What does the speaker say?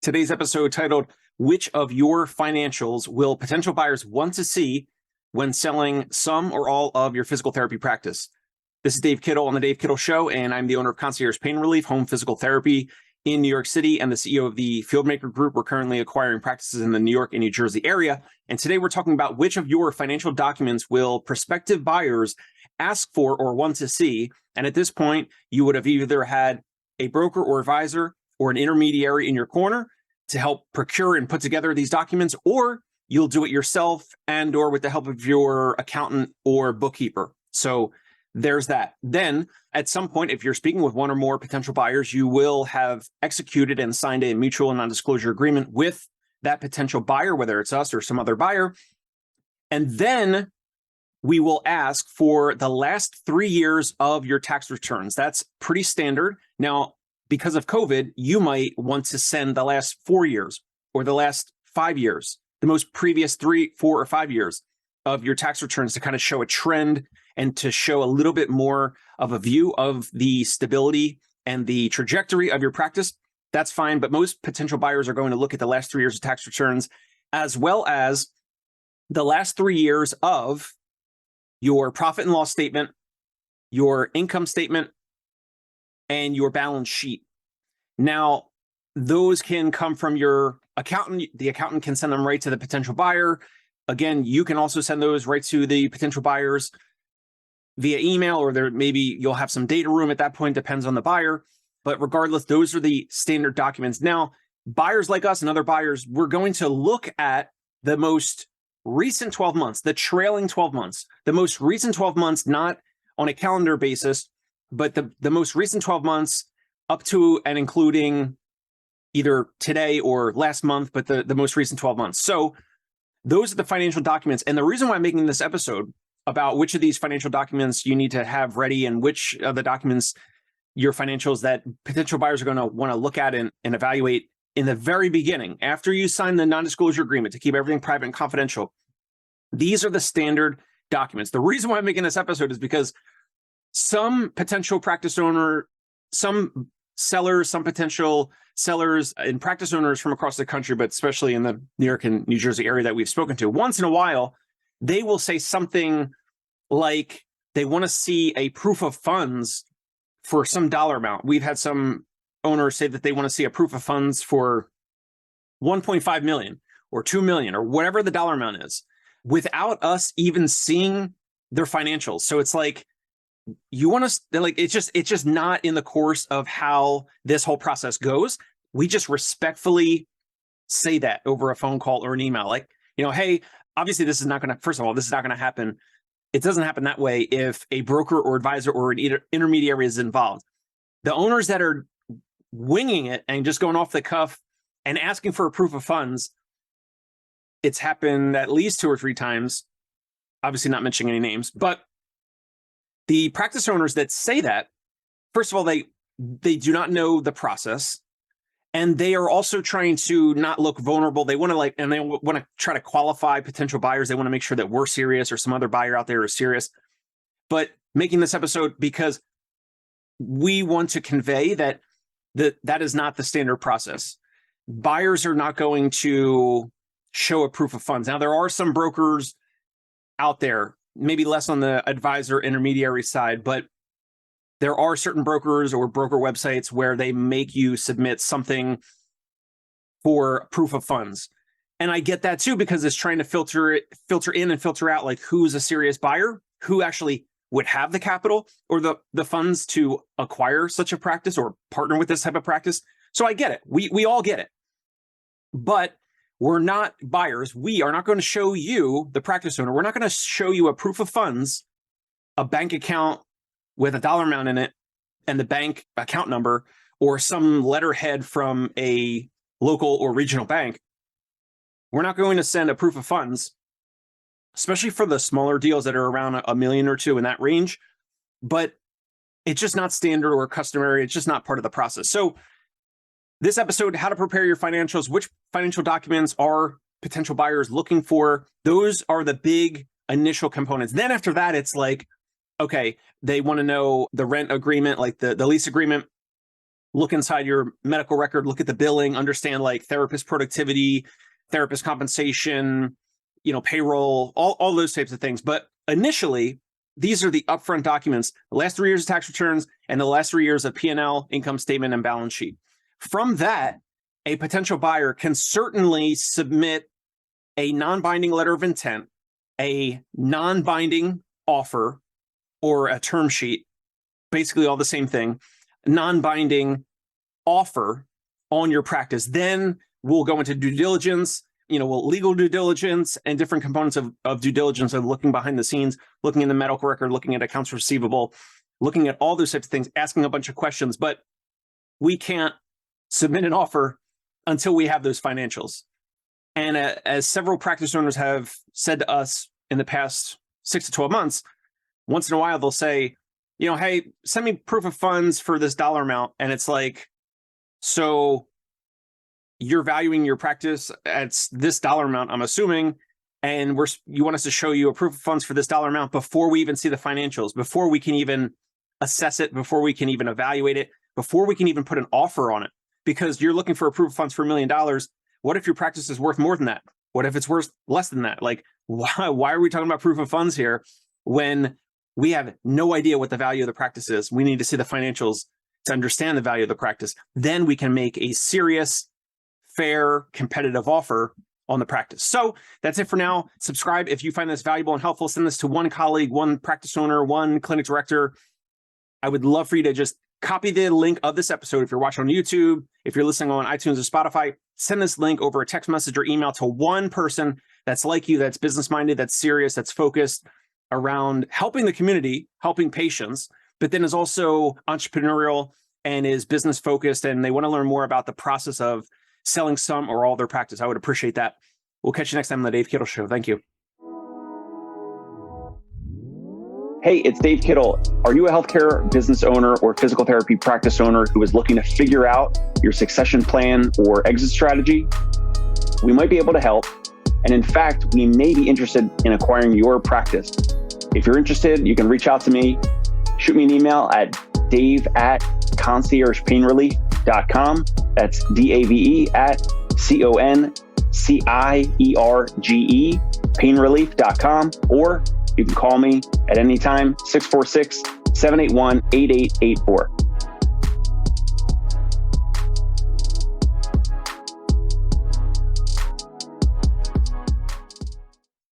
Today's episode titled, Which of Your Financials Will Potential Buyers Want to See When Selling Some or All of Your Physical Therapy Practice? This is Dave Kittle on the Dave Kittle Show, and I'm the owner of Concierge Pain Relief, Home Physical Therapy in New York City, and the CEO of the Fieldmaker Group. We're currently acquiring practices in the New York and New Jersey area. And today we're talking about which of your financial documents will prospective buyers ask for or want to see. And at this point, you would have either had a broker or advisor or an intermediary in your corner to help procure and put together these documents, or you'll do it yourself and or with the help of your accountant or bookkeeper. So there's that. Then at some point, if you're speaking with one or more potential buyers, you will have executed and signed a mutual non-disclosure agreement with that potential buyer, whether it's us or some other buyer. And then we will ask for the last 3 years of your tax returns. That's pretty standard. Now, because of COVID, you might want to send the last 4 years or the last 5 years, the most previous 3, 4, or 5 years of your tax returns to kind of show a trend and to show a little bit more of a view of the stability and the trajectory of your practice. That's fine. But most potential buyers are going to look at the last 3 years of tax returns, as well as the last 3 years of your profit and loss statement, your income statement, and your balance sheet. Now, those can come from your accountant. The accountant can send them right to the potential buyer. Again, you can also send those right to the potential buyers via email, or maybe you'll have some data room at that point, depends on the buyer. But regardless, those are the standard documents. Now, buyers like us and other buyers, we're going to look at the most recent 12 months, the trailing 12 months, the most recent 12 months, not on a calendar basis, but the most recent 12 months up to and including either today or last month, but the most recent 12 months. So those are the financial documents. And the reason why I'm making this episode about which of these financial documents you need to have ready and which of the documents, your financials that potential buyers are going to want to look at and evaluate in the very beginning, after you sign the non-disclosure agreement to keep everything private and confidential. These are the standard documents. The reason why I'm making this episode is because some potential practice owner, some sellers, some potential sellers and practice owners from across the country, but especially in the New York and New Jersey area that we've spoken to, once in a while, they will say something like they want to see a proof of funds for some dollar amount. We've had some owners say that they want to see a proof of funds for 1.5 million or 2 million or whatever the dollar amount is without us even seeing their financials. So it's like, you want to, like, it's just not in the course of how this whole process goes. We just respectfully say that over a phone call or an email. Like, hey, obviously this is not going to, first of all, this is not going to happen. It doesn't happen that way if a broker or advisor or an intermediary is involved. The owners that are winging it and just going off the cuff and asking for a proof of funds, it's happened at least 2 or 3 times, obviously not mentioning any names, but the practice owners that say that, first of all, they do not know the process, and they are also trying to not look vulnerable. They want to they want to try to qualify potential buyers. They want to make sure that we're serious or some other buyer out there is serious. But making this episode because we want to convey that that is not the standard process. Buyers are not going to show a proof of funds. Now, there are some brokers out there, maybe less on the advisor intermediary side, but there are certain brokers or broker websites where they make you submit something for proof of funds. And I get that too, because it's trying to filter in and filter out, like, who's a serious buyer, who actually would have the capital or the funds to acquire such a practice or partner with this type of practice. So I get it. We all get it. But we're not buyers. We are not going to show you, the practice owner, we're not going to show you a proof of funds, a bank account with a dollar amount in it and the bank account number, or some letterhead from a local or regional bank. We're not going to send a proof of funds, especially for the smaller deals that are around $1 million or $2 million in that range. But it's just not standard or customary. It's just not part of the process. So this episode, how to prepare your financials, which financial documents are potential buyers looking for? Those are the big initial components. Then after that, it's like, okay, they want to know the rent agreement, like the lease agreement. look inside your medical record, look at the billing, understand like therapist productivity, therapist compensation, payroll, all those types of things. But initially, these are the upfront documents, the last 3 years of tax returns and the last 3 years of P&L, income statement, and balance sheet. From that, a potential buyer can certainly submit a non-binding letter of intent, a non-binding offer, or a term sheet, basically all the same thing, non-binding offer on your practice. Then we'll go into due diligence, legal due diligence and different components of due diligence of looking behind the scenes, looking in the medical record, looking at accounts receivable, looking at all those types of things, asking a bunch of questions. But we can't submit an offer until we have those financials. And as several practice owners have said to us in the past 6 to 12 months, once in a while they'll say, hey, send me proof of funds for this dollar amount. And it's like, so you're valuing your practice at this dollar amount, I'm assuming, and you want us to show you a proof of funds for this dollar amount before we even see the financials, before we can even assess it, before we can even evaluate it, before we can even put an offer on it, because you're looking for a proof of funds for $1 million. What if your practice is worth more than that? What if it's worth less than that? Like, why are we talking about proof of funds here when we have no idea what the value of the practice is? We need to see the financials to understand the value of the practice. Then we can make a serious, fair, competitive offer on the practice. So that's it for now. Subscribe if you find this valuable and helpful. Send this to one colleague, one practice owner, one clinic director. I would love for you to just copy the link of this episode. If you're watching on YouTube, if you're listening on iTunes or Spotify, send this link over a text message or email to one person that's like you, that's business-minded, that's serious, that's focused around helping the community, helping patients, but then is also entrepreneurial and is business-focused, and they want to learn more about the process of selling some or all their practice. I would appreciate that. We'll catch you next time on the Dave Kittle Show. Thank you. Hey, it's Dave Kittle. Are you a healthcare business owner or physical therapy practice owner who is looking to figure out your succession plan or exit strategy? We might be able to help. And in fact, we may be interested in acquiring your practice. If you're interested, you can reach out to me. Shoot me an email at dave@conciergepainrelief.com. That's DAVE@CONCIERGE painrelief.com, or you can call me at any time, 646-781-8884.